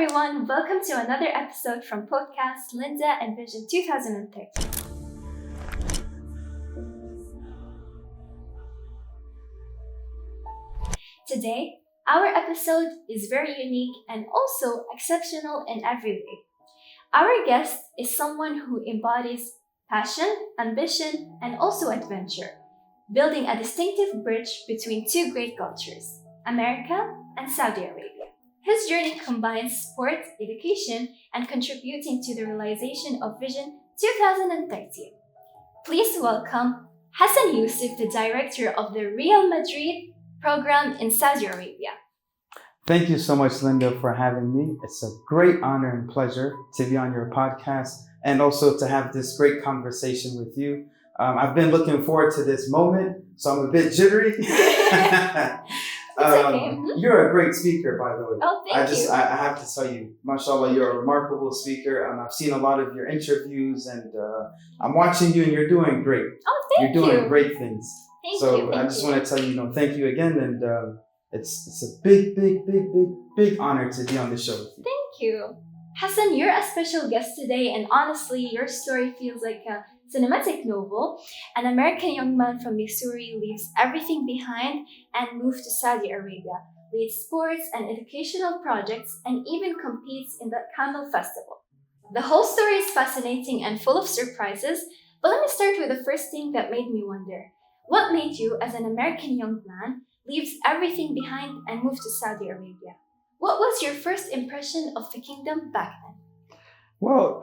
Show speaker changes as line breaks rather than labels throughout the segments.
everyone, welcome to another episode from podcast Lynda and Vision 2030. Today, our episode is very unique and also exceptional in every way. Our guest is someone who embodies passion, ambition, and also adventure, building a distinctive bridge between two great cultures, America and Saudi Arabia. His journey combines sport, education, and contributing to the realization of Vision 2030. Please welcome Hassan Yousef, the director of the Real Madrid program in Saudi Arabia.
Thank you so much, Linda, for having me. It's a great honor and pleasure to be on your podcast and also to have this great conversation with you. I've been looking forward to this moment, so I'm a bit jittery.
Okay.
You're a great speaker, by the way.
Oh, thank you.
I have to tell you, mashallah, you're a remarkable speaker. I've seen a lot of your interviews and I'm watching you and you're doing great.
Oh, thank you.
You're doing great things.
Thank
so
you.
I just want to tell you, thank you again. And it's a big honor to be on the show with you.
Thank you. Hassan, you're a special guest today, and honestly, your story feels like a cinematic novel. An American young man from Missouri leaves everything behind and moves to Saudi Arabia, leads sports and educational projects, and even competes in the Camel Festival. The whole story is fascinating and full of surprises, but let me start with the first thing that made me wonder. What made you, as an American young man, leaves everything behind and move to Saudi Arabia? What was your first impression of the kingdom back then?
Well,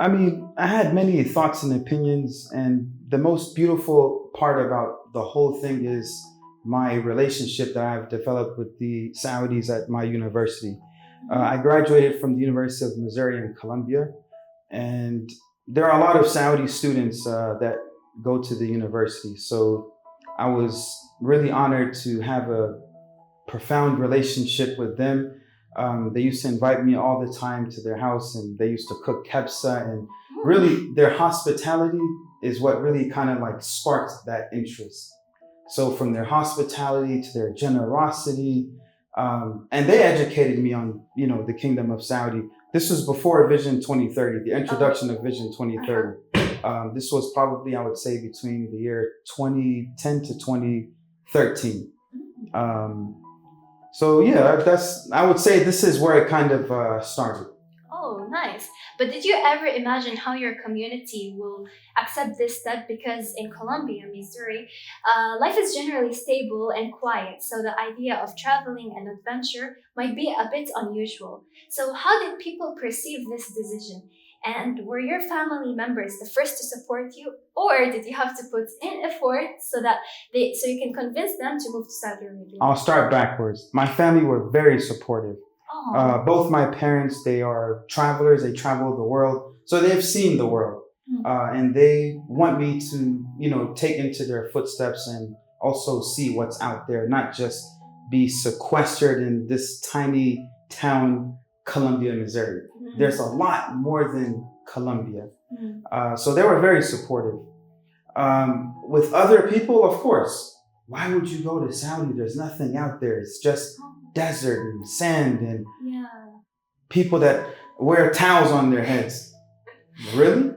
I had many thoughts and opinions, and the most beautiful part about the whole thing is my relationship that I've developed with the Saudis at my university. I graduated from the University of Missouri in Columbia, and there are a lot of Saudi students that go to the university. So I was really honored to have a profound relationship with them. They used to invite me all the time to their house, and they used to cook kebsa, and really their hospitality is what really kind of like sparked that interest. So from their hospitality to their generosity, and they educated me on, the kingdom of Saudi. This was before Vision 2030, the introduction of Vision 2030. This was probably, I would say, between the year 2010 to 2013. So yeah, I would say this is where it kind of started.
Oh, nice. But did you ever imagine how your community will accept this step? Because in Columbia, Missouri, life is generally stable and quiet. So the idea of traveling and adventure might be a bit unusual. So how did people perceive this decision? And were your family members the first to support you, or did you have to put in effort so you can convince them to move to Saudi Arabia?
I'll start backwards. My family were very supportive.
Oh.
Both my parents, they are travelers. They travel the world, so they've seen the world, and they want me to, take into their footsteps and also see what's out there, not just be sequestered in this tiny town, Columbia, Missouri. There's a lot more than Columbia. So they were very supportive. With other people, of course, why would you go to Saudi? There's nothing out there. It's just desert and sand and people that wear towels on their heads. Really?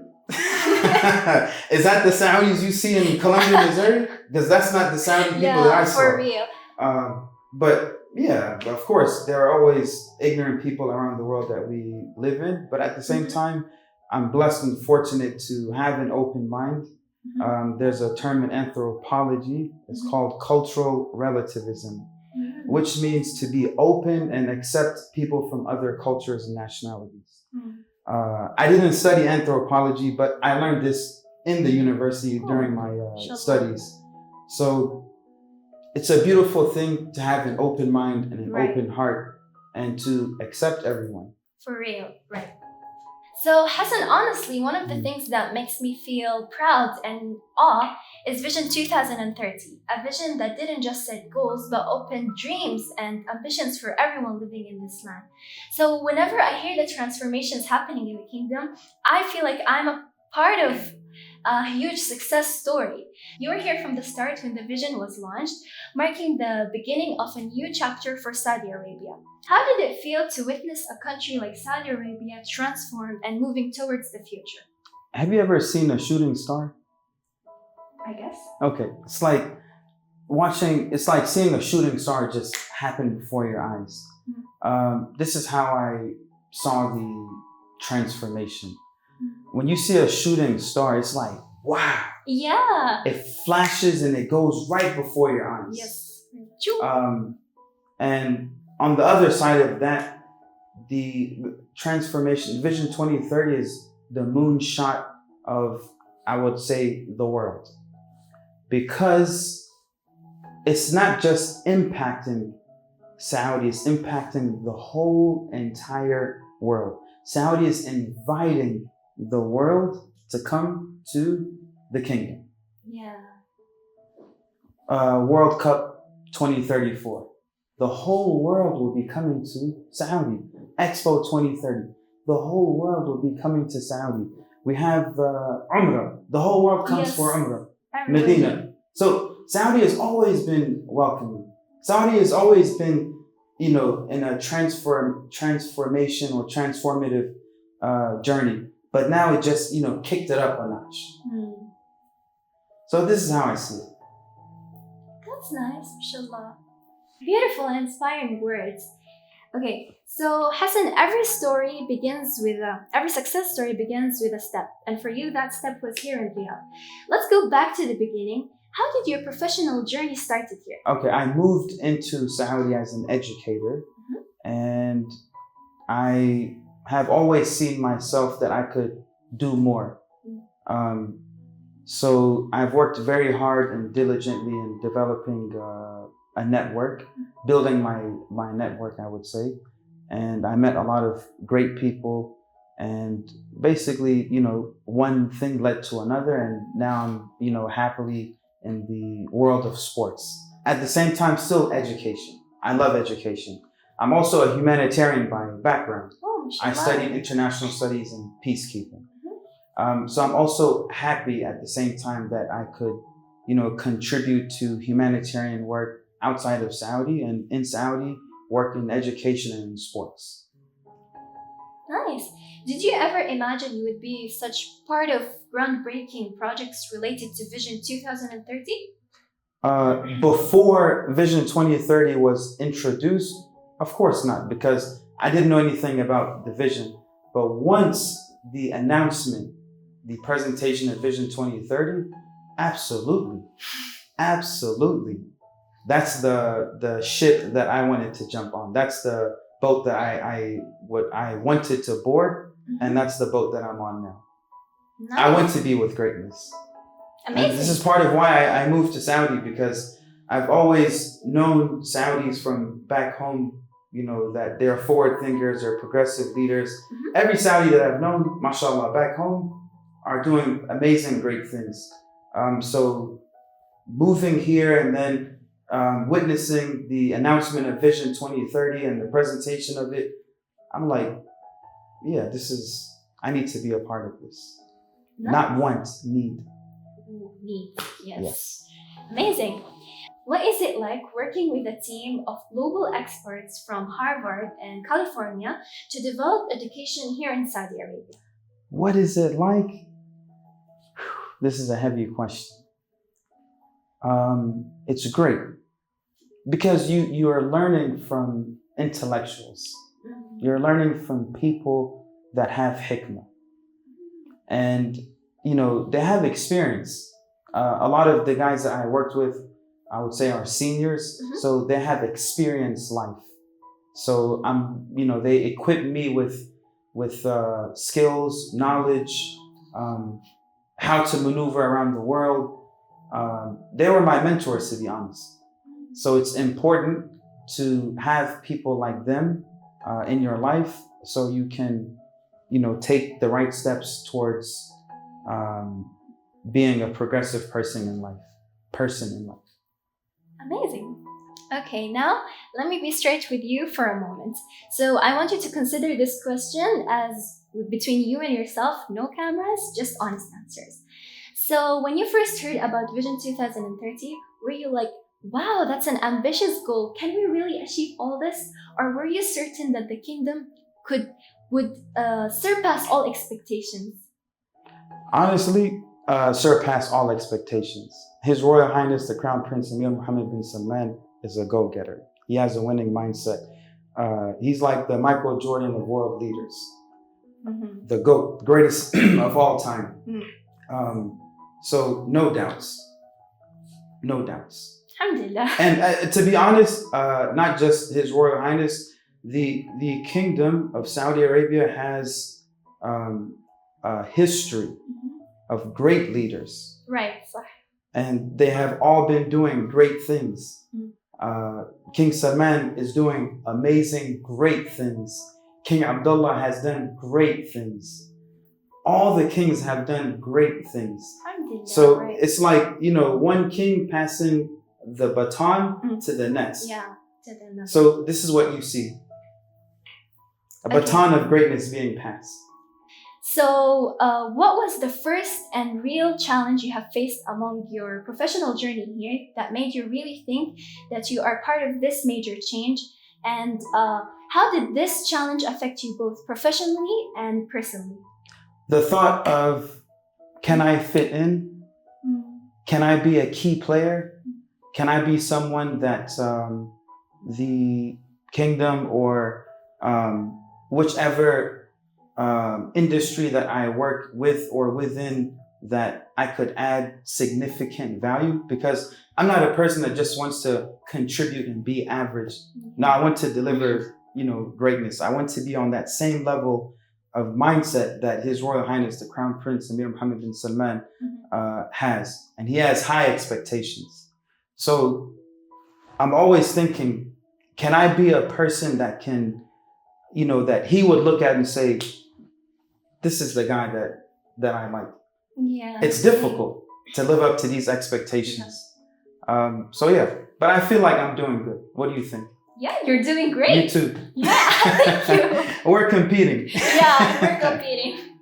Is that the Saudis you see in Columbia, Missouri? Because that's not the Saudi people that I saw.
For real.
But yeah, of course, there are always ignorant people around the world that we live in. But at the same time, I'm blessed and fortunate to have an open mind. There's a term in anthropology. It's called cultural relativism, which means to be open and accept people from other cultures and nationalities. I didn't study anthropology, but I learned this in the university during my studies. So it's a beautiful thing to have an open mind and an open heart and to accept everyone.
For real, right. So Hassan, honestly, one of the things that makes me feel proud and awe is Vision 2030, a vision that didn't just set goals, but opened dreams and ambitions for everyone living in this land. So whenever I hear the transformations happening in the kingdom, I feel like I'm a part of a huge success story. You were here from the start when the vision was launched, marking the beginning of a new chapter for Saudi Arabia. How did it feel to witness a country like Saudi Arabia transform and moving towards the future?
Have you ever seen a shooting star?
I guess.
Okay, it's like seeing a shooting star just happen before your eyes. This is how I saw the transformation. When you see a shooting star, it's like, wow.
Yeah.
It flashes and it goes right before your eyes.
Yes.
And on the other side of that, the transformation, Vision 2030 is the moonshot of, I would say, the world. Because it's not just impacting Saudi, it's impacting the whole entire world. Saudi is inviting the world to come to the kingdom.
Yeah.
World Cup 2034. The whole world will be coming to Saudi. Expo 2030. The whole world will be coming to Saudi. We have Umrah. The whole world comes for Umrah. Medina. So Saudi has always been welcoming. Saudi has always been, in a transformation or transformative journey. But now it just, kicked it up a notch. So this is how I see it.
That's nice, mashallah. Beautiful and inspiring words. Okay, so Hassan, every success story begins with a step. And for you, that step was here in Riyadh. Let's go back to the beginning. How did your professional journey started here?
Okay, I moved into Saudi as an educator, and I have always seen myself that I could do more. So I've worked very hard and diligently in developing a network, building my network, I would say. And I met a lot of great people, and basically, one thing led to another, and now I'm, happily in the world of sports. At the same time, still education. I love education. I'm also a humanitarian by background. I studied international studies and peacekeeping. So I'm also happy at the same time that I could, contribute to humanitarian work outside of Saudi, and in Saudi, work in education and in sports.
Nice. Did you ever imagine you would be such part of groundbreaking projects related to Vision 2030?
Before Vision 2030 was introduced, of course not, because I didn't know anything about the vision. But once the announcement, the presentation of Vision 2030, absolutely. That's the ship that I wanted to jump on. That's the boat that I wanted to board, and that's the boat that I'm on now. Nice. I want to be with greatness.
Amazing.
And this is part of why I moved to Saudi, because I've always known Saudis from back home, that they're forward thinkers or progressive leaders. Every Saudi that I've known, mashallah, back home are doing amazing, great things. So moving here and then witnessing the announcement of Vision 2030 and the presentation of it, I'm like, yeah, I need to be a part of this. Nice. Not want, need.
Need, yes. Amazing. What is it like working with a team of global experts from Harvard and California to develop education here in Saudi Arabia?
What is it like? This is a heavy question. It's great because you are learning from intellectuals. You're learning from people that have hikmah, and they have experience. A lot of the guys that I worked with, I would say, are seniors, so they have experienced life. So they equip me with skills, knowledge, how to maneuver around the world. They were my mentors, to be honest. So it's important to have people like them in your life, so you can, take the right steps towards being a progressive person in life.
Amazing. Okay, now let me be straight with you for a moment. So I want you to consider this question as between you and yourself, no cameras, just honest answers. So when you first heard about Vision 2030, were you like, wow, that's an ambitious goal. Can we really achieve all this? Or were you certain that the kingdom would surpass all expectations?
Honestly, surpass all expectations. His Royal Highness, the Crown Prince Emir Mohammed bin Salman, is a go-getter. He has a winning mindset. He's like the Michael Jordan of world leaders, the GOAT, greatest of all time. So no doubts.
Alhamdulillah.
And to be honest, not just His Royal Highness, the Kingdom of Saudi Arabia has a history of great leaders.
Right.
And they have all been doing great things. King Salman is doing amazing, great things. King Abdullah has done great things. All the kings have done great things. So it's like, one king passing the baton to the next.
Yeah, to the next.
So this is what you see. A baton of greatness being passed.
So what was the first and real challenge you have faced along your professional journey here that made you really think that you are part of this major change? And how did this challenge affect you both professionally and personally?
The thought of, can I fit in? Can I be a key player? Can I be someone that the kingdom or whichever industry that I work with or within, that I could add significant value? Because I'm not a person that just wants to contribute and be average. No, I want to deliver, greatness. I want to be on that same level of mindset that His Royal Highness, the Crown Prince Emir Mohammed bin Salman has. And he has high expectations. So I'm always thinking, can I be a person that can, that he would look at and say, this is the guy that I like.
Yeah.
It's difficult to live up to these expectations. But I feel like I'm doing good. What do you think?
Yeah, you're doing great.
You too.
Yeah, thank you.
We're competing.
Yeah, we're competing.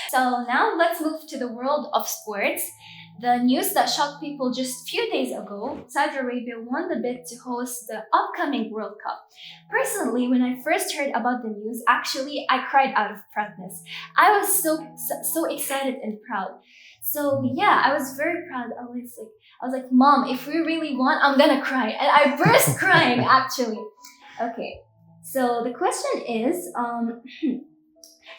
So now let's move to the world of sports. The news that shocked people just a few days ago, Saudi Arabia won the bid to host the upcoming World Cup. Personally, when I first heard about the news, actually, I cried out of proudness. I was so excited and proud. So yeah, I was very proud. I was like, Mom, if we really won, I'm gonna cry. And I burst crying, actually. Okay, so the question is,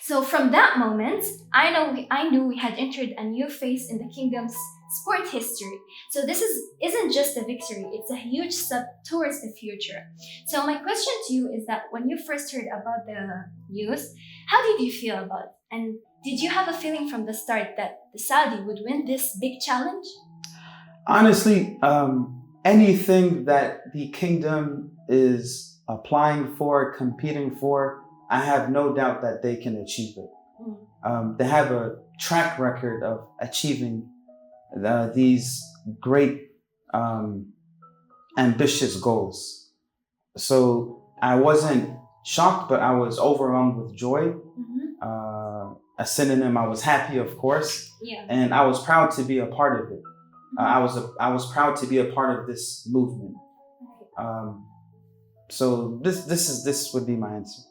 so from that moment, I knew we had entered a new phase in the kingdom's sport history. So this isn't just a victory, it's a huge step towards the future. So my question to you is that when you first heard about the news, how did you feel about it? And did you have a feeling from the start that the Saudi would win this big challenge?
Honestly, anything that the kingdom is applying for, competing for, I have no doubt that they can achieve it. They have a track record of achieving these great, ambitious goals. So I wasn't shocked, but I was overwhelmed with joy. A synonym, I was happy, of course, and I was proud to be a part of it. I was proud to be a part of this movement. So this would be my answer.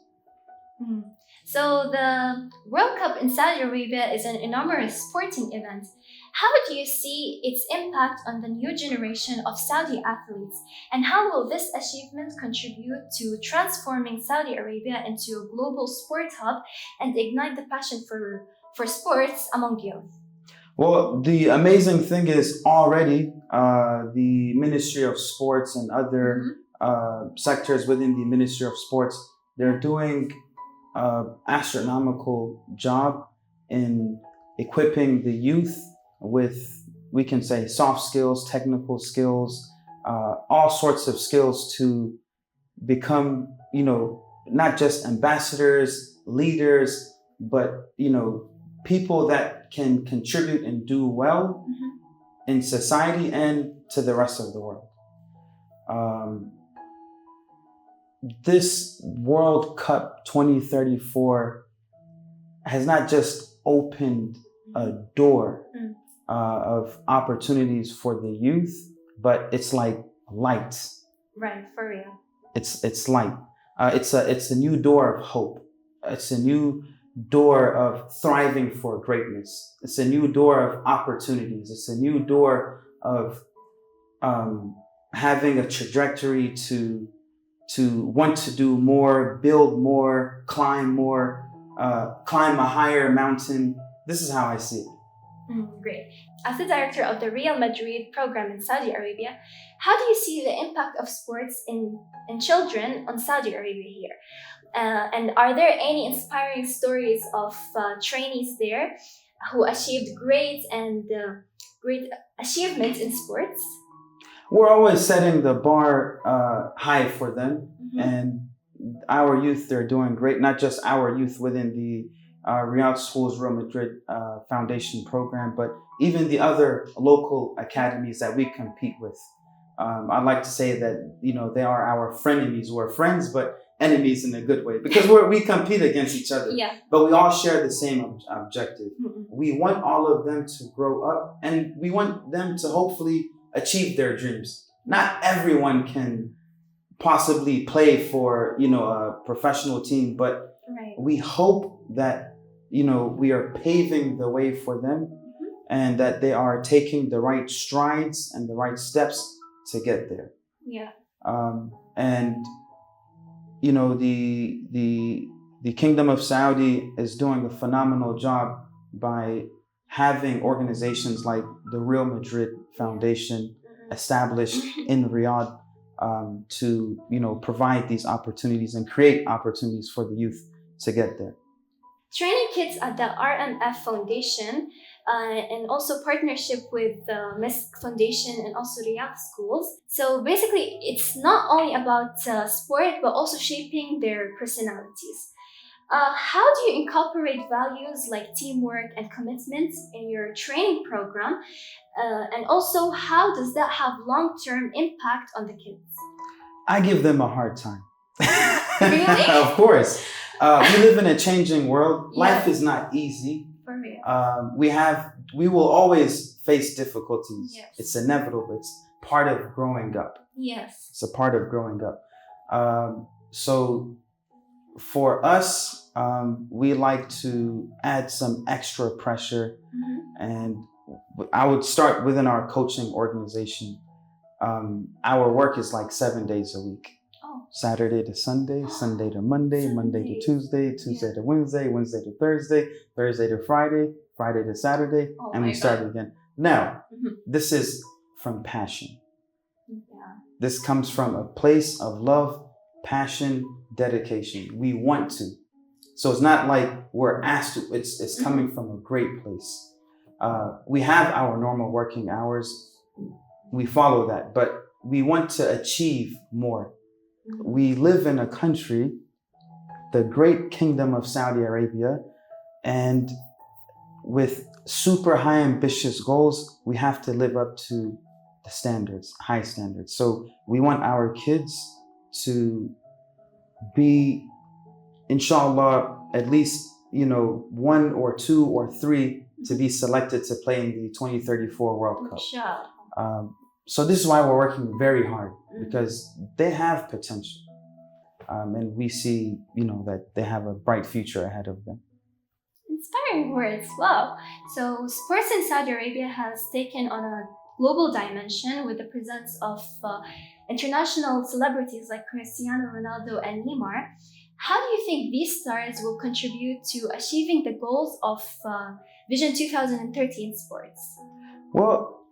So the World Cup in Saudi Arabia is an enormous sporting event. How do you see its impact on the new generation of Saudi athletes? And how will this achievement contribute to transforming Saudi Arabia into a global sport hub and ignite the passion for sports among youth?
Well, the amazing thing is already the Ministry of Sports and other sectors within the Ministry of Sports, they're doing astronomical job in equipping the youth with, we can say, soft skills, technical skills, all sorts of skills to become, not just ambassadors, leaders, but, people that can contribute and do well in society and to the rest of the world. This World Cup 2034 has not just opened a door of opportunities for the youth, but it's like light.
Right, for real.
It's light. It's a new door of hope. It's a new door of thriving for greatness. It's a new door of opportunities. It's a new door of having a trajectory to want to do more, build more, climb a higher mountain. This is how I see it.
Great. As the director of the Real Madrid program in Saudi Arabia, how do you see the impact of sports in children on Saudi Arabia here? And are there any inspiring stories of trainees there who achieved great achievements in sports?
We're always setting the bar high for them, and our youth, they're doing great. Not just our youth within the Riyadh Schools Real Madrid Foundation program, but even the other local academies that we compete with. I'd like to say that, they are our frenemies. We're friends, but enemies in a good way, because we compete against each other.
Yeah.
But we all share the same objective. We want all of them to grow up, and we want them to hopefully achieve their dreams. Not everyone can possibly play for, a professional team, but we hope that, we are paving the way for them, and that they are taking the right strides and the right steps to get there.
Yeah.
And the Kingdom of Saudi is doing a phenomenal job by having organizations like the Real Madrid Foundation established in Riyadh to provide these opportunities and create opportunities for the youth to get there.
Training kids at the RMF Foundation and also partnership with the MESC Foundation and also Riyadh Schools. So basically, it's not only about sport, but also shaping their personalities. How do you incorporate values like teamwork and commitment in your training program? And also, how does that have long-term impact on the kids?
I give them a hard time.
Really?
Of course. We live in a changing world. Yeah. Life is not easy.
For real.
We will always face difficulties.
Yes.
It's inevitable. It's part of growing up.
Yes.
It's a part of growing up. So for us, we like to add some extra pressure, and I would start within our coaching organization. Our work is like 7 days a week. Saturday to Sunday, Sunday to Monday, Monday to Tuesday, Tuesday to Wednesday, Wednesday to Thursday, Thursday to Friday, Friday to Saturday, and we start again. Now, this is from passion. Yeah. This comes from a place of love, passion, dedication. We want to. So it's not like we're asked to, it's coming from a great place. We have our normal working hours. We follow that, but we want to achieve more. We live in a country, the great Kingdom of Saudi Arabia, and with super high ambitious goals, we have to live up to the standards, high standards. So we want our kids to be, inshallah, at least, 1 or 2 or 3 to be selected to play in the 2034 World Cup. So this is why we're working very hard, because they have potential. And we see, that they have a bright future ahead of them.
Inspiring words, wow. So sports in Saudi Arabia has taken on a global dimension with the presence of international celebrities like Cristiano Ronaldo and Neymar. How do you think these stars will contribute to achieving the goals of Vision 2030 in sports?
Well,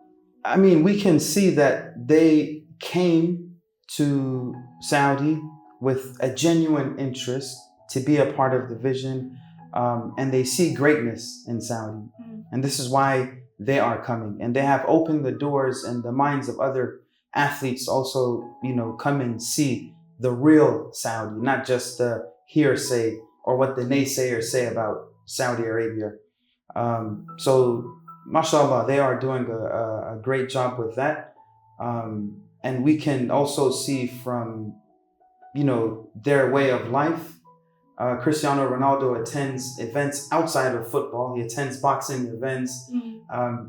we can see that they came to Saudi with a genuine interest to be a part of the vision, and they see greatness in Saudi. And this is why they are coming. And they have opened the doors and the minds of other athletes also, come and see the real Saudi, not just the hearsay or what the naysayers say about Saudi Arabia. So mashallah, they are doing a great job with that. And we can also see from, their way of life. Cristiano Ronaldo attends events outside of football. He attends boxing events.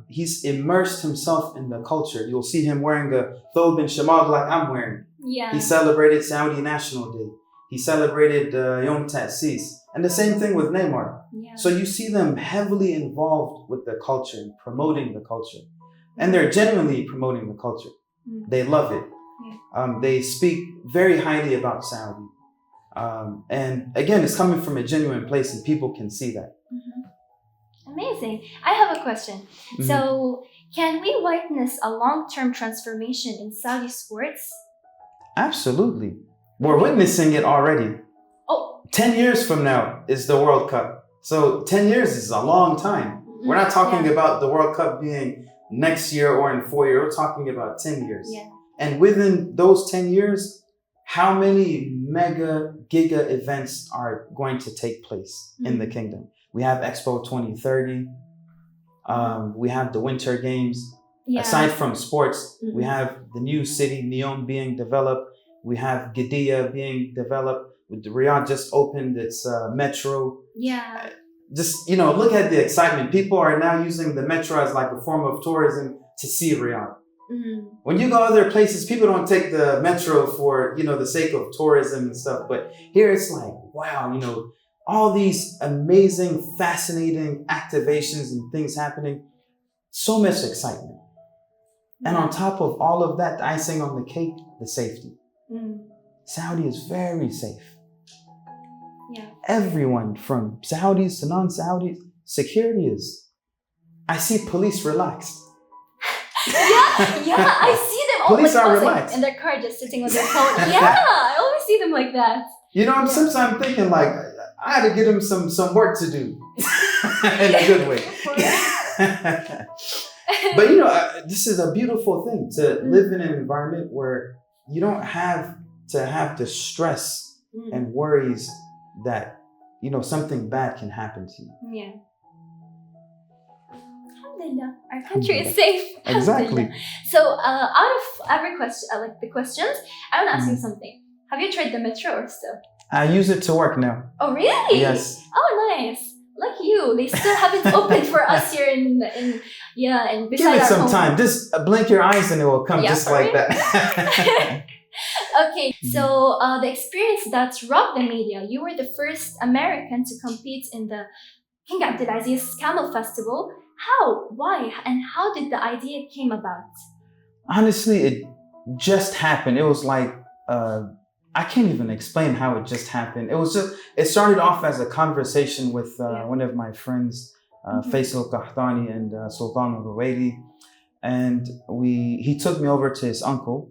he's immersed himself in the culture. You'll see him wearing a thobe and shamag like I'm wearing.
Yeah.
He celebrated Saudi National Day. He celebrated Yom Ta'sis. And the same thing with Neymar.
Yeah.
So you see them heavily involved with the culture and promoting the culture. And they're genuinely promoting the culture. They love it. Yeah. They speak very highly about Saudi. And again, it's coming from a genuine place and people can see that.
Amazing. I have a question. So, can we witness a long-term transformation in Saudi sports?
Absolutely. We're witnessing it already. 10 years from now is the World Cup. So 10 years is a long time. We're not talking about the World Cup being next year or in 4 years. We're talking about 10 years.
Yeah.
And within those 10 years, how many mega giga events are going to take place in the kingdom? We have Expo 2030. We have the Winter Games. Yeah. Aside from sports, we have the new city, Neom, being developed. We have Gidea being developed. Riyadh just opened its metro.
Yeah.
Just, look at the excitement. People are now using the metro as like a form of tourism to see Riyadh. When you go other places, people don't take the metro for, the sake of tourism and stuff. But here it's like, wow, all these amazing, fascinating activations and things happening. So much excitement. And on top of all of that, the icing on the cake, the safety. Saudi is very safe.
Yeah.
Everyone from Saudis to non-Saudis, security is. I see police relaxed.
yeah, I see them all
police are relaxed
in their car just sitting on their phone. Yeah, I always see them like that.
Sometimes I'm thinking like, I had to give them some work to do in a good way. But this is a beautiful thing to live in an environment where you don't have to have the stress and worries that, something bad can happen to you.
Yeah. Alhamdulillah, our country is safe.
Exactly.
So, out of every question, the questions, I want to ask you something. Have you tried the metro or still?
I use it to work now.
Oh, really?
Yes.
Oh, nice. Like you, they still haven't opened for us here in beside
Give it
our
some
home.
time. Just blink your eyes and it will come just like that.
Okay, so the experience that rocked the media, you were the first American to compete in the King Abdulaziz Camel Festival. How, why, and how did the idea came about?
Honestly, it just happened. It was like, I can't even explain how it just happened. It started off as a conversation with one of my friends, Faisal Qahtani and Sultan al-Ruwaidi. And he took me over to his uncle.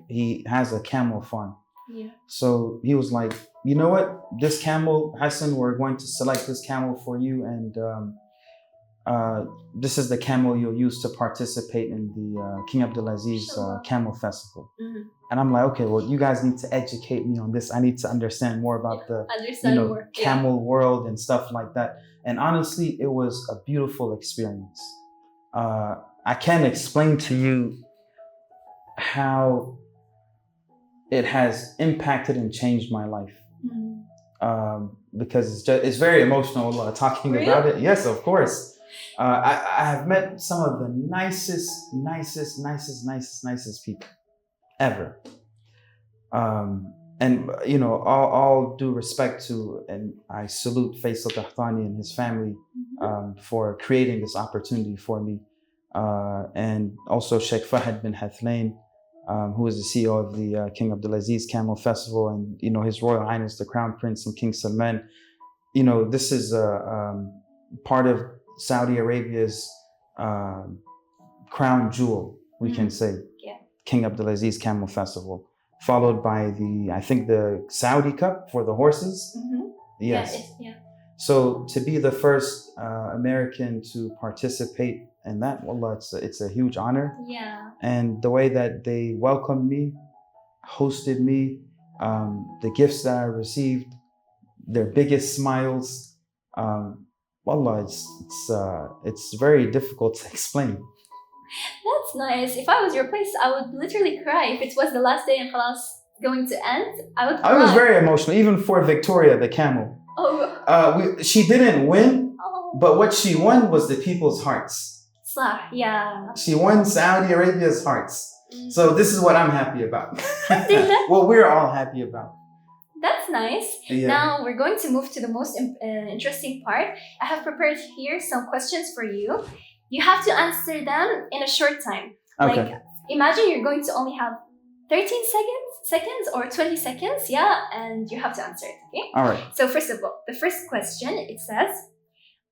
He has a camel farm.
Yeah.
So he was like, you know what? This camel, Hassan, we're going to select this camel for you. And this is the camel you'll use to participate in the King Abdulaziz Camel Festival. And I'm like, okay, well, you guys need to educate me on this. I need to understand more about the camel world and stuff like that. And honestly, it was a beautiful experience. I can't explain to you how it has impacted and changed my life. Because it's very emotional talking about it. Yes, of course. I have met some of the nicest people ever. And all due respect to, and I salute Faisal Qahtani and his family for creating this opportunity for me. And also Sheikh Fahad bin Hathnain, who is the CEO of the King Abdulaziz Camel Festival, and His Royal Highness the Crown Prince and King Salman. This is part of Saudi Arabia's crown jewel, we can say. King Abdulaziz Camel Festival, followed by the Saudi Cup for the horses. Yes. So to be the first American to participate in that, wallah, it's a huge honor.
Yeah.
And the way that they welcomed me, hosted me, the gifts that I received, their biggest smiles, wallah, it's very difficult to explain.
That's nice. If I was your place, I would literally cry. If it was the last day and khalas going to end, I would cry.
I was very emotional, even for Victoria, the camel.
Oh.
She didn't win, But what she won was the people's hearts.
صح, yeah.
She won Saudi Arabia's hearts. So this is what I'm happy about.
Alhamdulillah.
Well, we're all happy about.
That's nice.
Yeah.
Now we're going to move to the most interesting part. I have prepared here some questions for you. You have to answer them in a short time.
Okay.
Like, imagine you're going to only have 13 seconds or 20 seconds, yeah, and you have to answer it, okay?
All right.
So first of all, the first question, it says,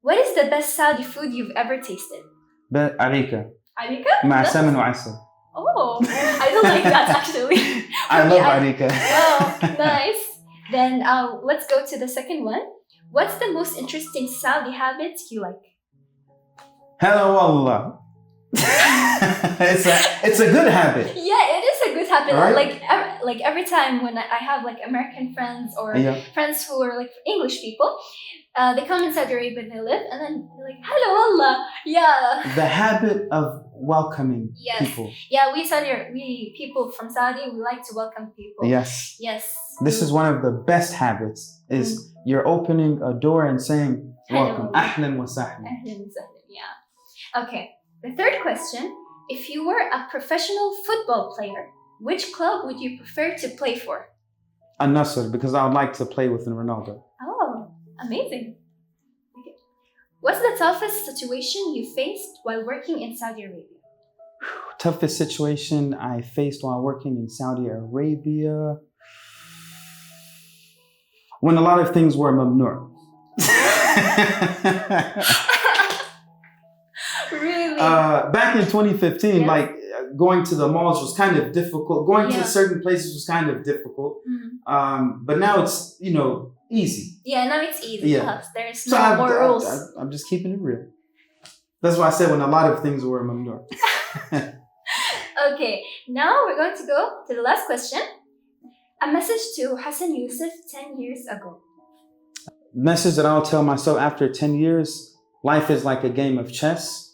what is the best Saudi food you've ever tasted?
Arika.
Arika?
مع سمن وعسل.
Oh, I don't like that actually.
I love Arika.
Oh, nice. Then let's go to the second one. What's the most interesting Saudi habit you like?
Hello, Allah. It's a good habit.
Yeah, it is a good habit.
Right?
Like every time when I have like American friends or friends who are like English people, they come in Saudi Arabia and they live, and then they're like, "Hello, Allah." Yeah.
The habit of welcoming people.
Yeah, we people from Saudi, we like to welcome people.
Yes.
Yes.
This is one of the best habits. Is you're opening a door and saying, "Welcome, ahlan wa sahlan."
Ahlan wa sahlan. Yeah. Okay. The third question: if you were a professional football player, which club would you prefer to play for?
Al-Nasr, because I would like to play with Ronaldo.
Oh, amazing. Okay. What's the toughest situation you faced while working in Saudi Arabia?
Toughest situation I faced while working in Saudi Arabia? When a lot of things were mamnoor.
Really?
Back in 2015, like going to the malls was kind of difficult. Going to certain places was kind of difficult. But now it's, easy.
Yeah, now it's easy.
Yeah.
There's no more rules.
I'm just keeping it real. That's why I said when a lot of things were mamnoor.
Okay, now we're going to go to the last question. A message to Hassan Yousef 10 years ago.
Message that I'll tell myself after 10 years, life is like a game of chess.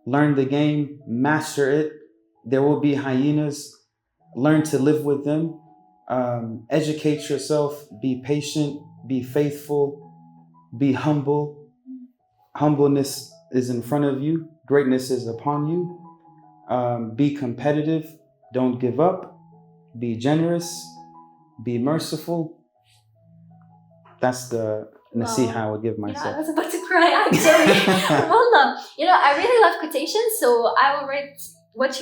Learn the game, master it. There will be hyenas. Learn to live with them. Educate yourself. Be patient. Be faithful. Be humble. Humbleness is in front of you. Greatness is upon you. Be competitive. Don't give up. Be generous. Be merciful. That's the nasiha I would give myself.
I was about to cry actually. Wallah. I really love quotations, so I will write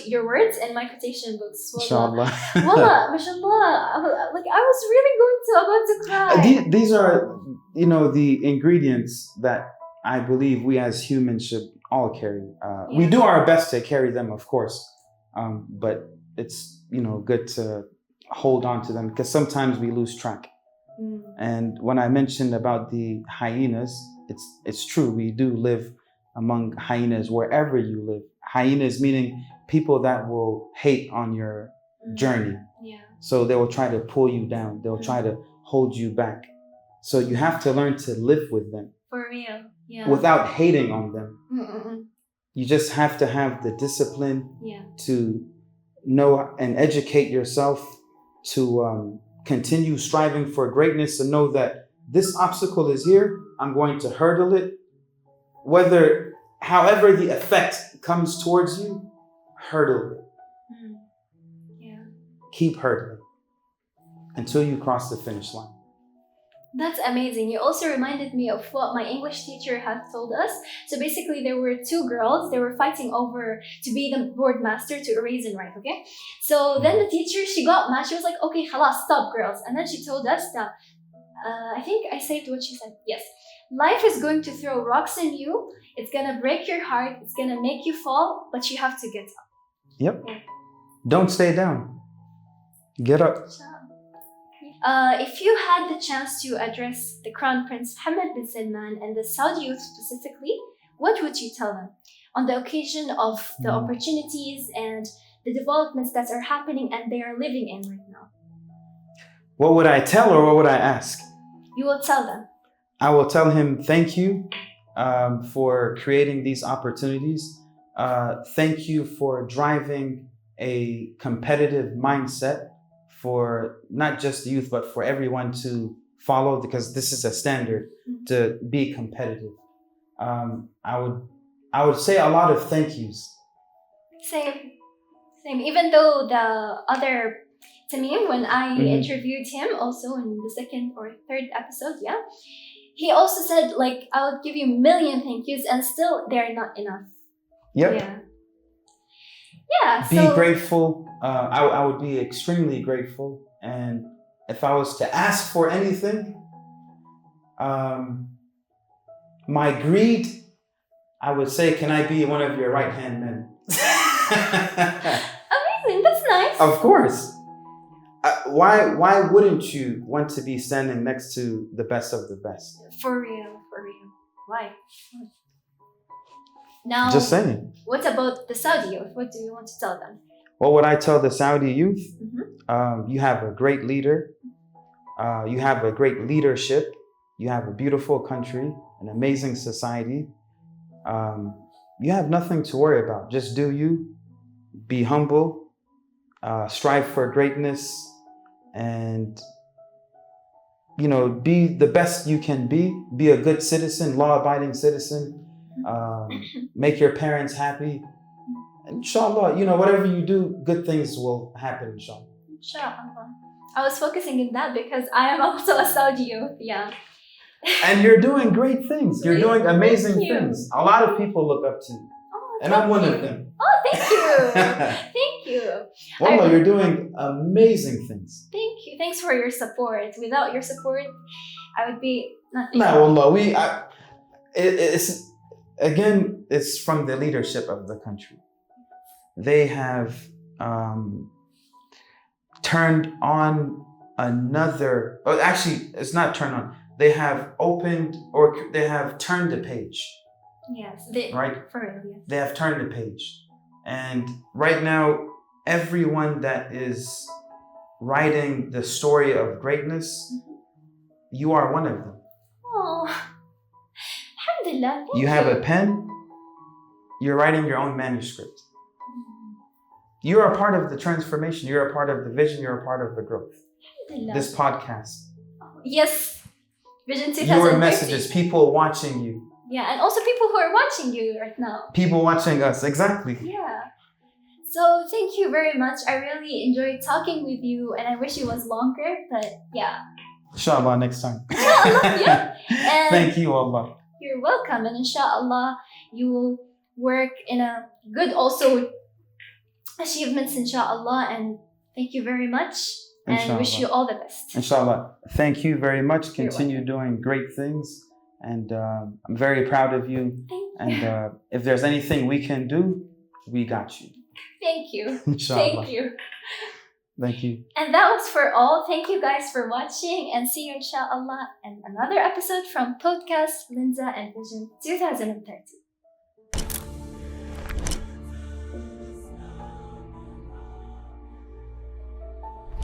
your words in my quotation books.
Inshallah.
Wallah, mashallah. Like I was really about to cry.
These are, the ingredients that I believe we as humans should all carry. We do our best to carry them, of course, but it's good to hold on to them because sometimes we lose track. And when I mentioned about the hyenas, it's true. We do live among hyenas wherever you live. Hyenas meaning people that will hate on your journey.
Yeah.
So they will try to pull you down. They'll try to hold you back. So you have to learn to live with them.
For real. Yeah.
Without hating on them. You just have to have the discipline to know and educate yourself to continue striving for greatness and know that this obstacle is here. I'm going to hurdle it. However the effect comes towards you, hurdle it.
Yeah.
Keep hurdling until you cross the finish line.
That's amazing. You also reminded me of what my English teacher had told us. So basically there were two girls, they were fighting over to be the board master to erase and write, okay? So then the teacher, she got mad. She was like, okay, khalas, stop girls. And then she told us that, I think I saved what she said. Yes. Life is going to throw rocks in you. It's going to break your heart. It's going to make you fall, but you have to get up.
Yep. Yeah. Don't stay down. Get up.
If you had the chance to address the Crown Prince Mohammed bin Salman and the Saudi youth specifically, what would you tell them on the occasion of the opportunities and the developments that are happening and they are living in right now?
What would I tell or what would I ask?
You will tell them.
I will tell him thank you for creating these opportunities. Thank you for driving a competitive mindset for not just the youth, but for everyone to follow, because this is a standard to be competitive. I would say a lot of thank yous.
Same. Even though the other Tamim, when I interviewed him also in the second or third episode, he also said like I would give you a million thank yous and still they're not enough.
Yep.
Yeah.
Be grateful. I would be extremely grateful, and if I was to ask for anything, my greed, I would say, can I be one of your right-hand men?
Amazing, that's nice.
Of course. Why wouldn't you want to be standing next to the best of the best?
For real. Why? Now,
just saying.
What about the Saudi youth? What do you want to tell them?
What would I tell the Saudi youth? You have a great leader. You have a great leadership. You have a beautiful country, an amazing society. You have nothing to worry about. Just do you. Be humble. Strive for greatness. And, be the best you can be. Be a good citizen, law-abiding citizen. Make your parents happy. Inshallah, whatever you do, good things will happen, inshallah.
Inshallah. I was focusing on that because I am also a Saudi youth,
And you're doing great things. You're doing amazing things. A lot of people look up to you. And I'm one of them.
Oh, thank you. Thank you.
Wallah, you're doing amazing things.
Thank you. Thanks for your support. Without your support, I would be nothing.
No, Wallah, it's from the leadership of the country. They have turned on another, actually, it's not turned on. They have opened or they have turned the page.
Yes.
Right?
For real, yes.
They have turned the page. And right now, everyone that is writing the story of greatness, you are one of them.
Oh, alhamdulillah.
You have a pen, you're writing your own manuscript. You're a part of the transformation, you're a part of the vision, you're a part of the growth. This podcast.
Yes. Vision 2050.
Your messages, people watching you.
Yeah, and also people who are watching you right now.
People watching us, exactly.
Yeah. So thank you very much. I really enjoyed talking with you and I wish it was longer, but yeah.
Inshallah, next time.
Yeah. And
thank you, Allah.
You're welcome. And inshallah, you will work in a good also achievements, inshallah. And thank you very much. And
inshallah.
Wish you all the best.
Inshallah. Thank you very much. Continue doing great things. And I'm very proud of you.
Thank you.
And if there's anything we can do, we got you.
Thank you.
Inshallah.
Thank you.
Thank you.
And that was for all. Thank you guys for watching and see you inshallah in another episode from podcast Lynda and Vision 2030.